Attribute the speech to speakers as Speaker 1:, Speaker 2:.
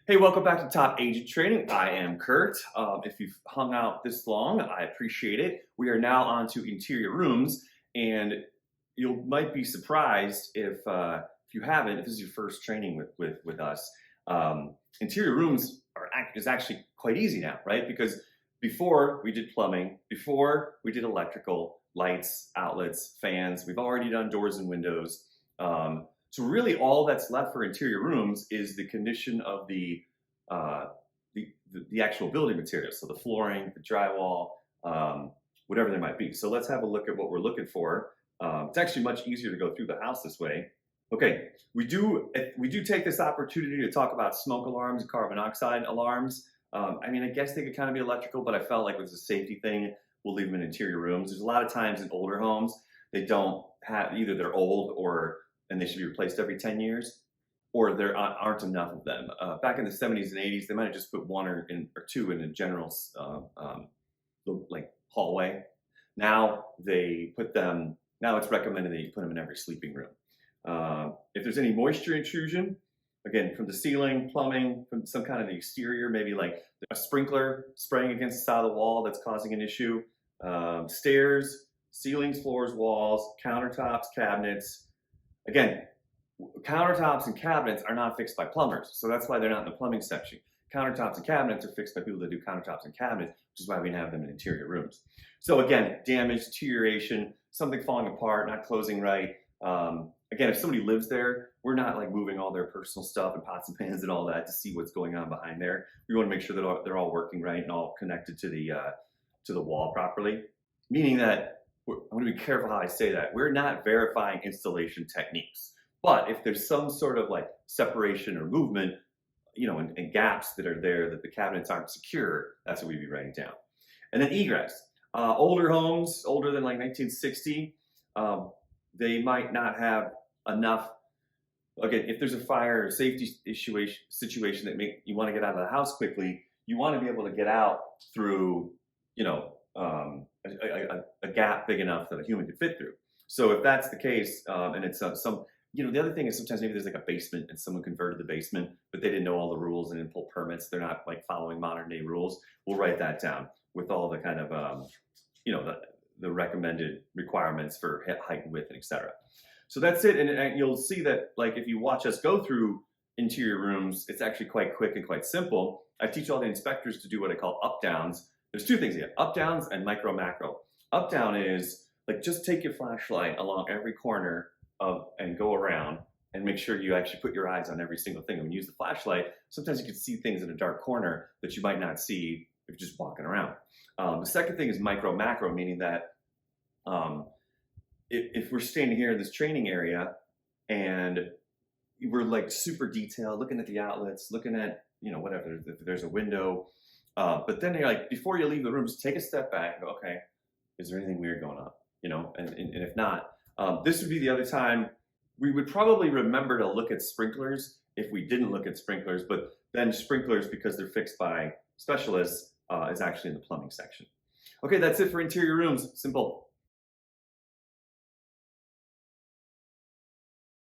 Speaker 1: Hey, welcome back to Top Agent Training. I am Kurt. If you've hung out this long, I appreciate it. We are now on to interior rooms, and you might be surprised if you haven't, if this is your first training with us. Interior rooms is actually quite easy now, right? Because before we did plumbing, before we did electrical, lights, outlets, fans, we've already done doors and windows. So really, all that's left for interior rooms is the condition of uh, the actual building materials. So the flooring, the drywall, whatever there might be. So let's have a look at what we're looking for. It's actually much easier to go through the house this way. Okay, we do take this opportunity to talk about smoke alarms and carbon monoxide alarms. I mean, I guess they could kind of be electrical, but I felt like it was a safety thing. We'll leave them in interior rooms. There's a lot of times in older homes they don't have, either they're old and they should be replaced every 10 years, or there aren't enough of them. Back in the 70s and 80s, they might have just put one or two in a general like hallway. Now they put them. Now it's recommended that you put them in every sleeping room. If there's any moisture intrusion, again from the ceiling, plumbing, from some kind of the exterior, maybe like a sprinkler spraying against the side of the wall that's causing an issue. Stairs, ceilings, floors, walls, countertops, cabinets. Again, countertops and cabinets are not fixed by plumbers, so that's why they're not in the plumbing section. Countertops and cabinets are fixed by people that do countertops and cabinets, which is why we have them in interior rooms. So again, damage, deterioration, something falling apart, not closing right. Again, if somebody lives there, we're not like moving all their personal stuff and pots and pans and all that to see what's going on behind there. We want to make sure that they're all working right and all connected to the wall properly. Meaning that I want to be careful how I say that. We're not verifying installation techniques. But if there's some sort of like separation or movement, and gaps that are there that the cabinets aren't secure, that's what we'd be writing down. And then egress. Older homes, older than like 1960, they might not have enough. Again, if there's a fire or safety situation that you want to get out of the house quickly, you want to be able to get out through, a gap big enough that a human could fit through. So if that's the case, and it's the other thing is sometimes maybe there's like a basement and someone converted the basement, but they didn't know all the rules and didn't pull permits. They're not like following modern day rules. We'll write that down with all the kind of, the recommended requirements for height and width and etc. So that's it. And you'll see that like if you watch us go through interior rooms, it's actually quite quick and quite simple. I teach all the inspectors to do what I call up downs. There's two things here, up downs and micro macro. Up down is like just take your flashlight along every corner and go around and make sure you actually put your eyes on every single thing. When you use the flashlight, sometimes you can see things in a dark corner that you might not see if you're just walking around. The second thing is micro macro, meaning that if we're standing here in this training area and we're like super detailed, looking at the outlets, looking at, whatever, if there's a window, but then you're like, before you leave the room, just take a step back and go, okay, is there anything weird going on? And if not, this would be the other time we would probably remember to look at sprinklers if we didn't look at sprinklers, but then sprinklers, because they're fixed by specialists, is actually in the plumbing section. Okay, that's it for interior rooms. Simple.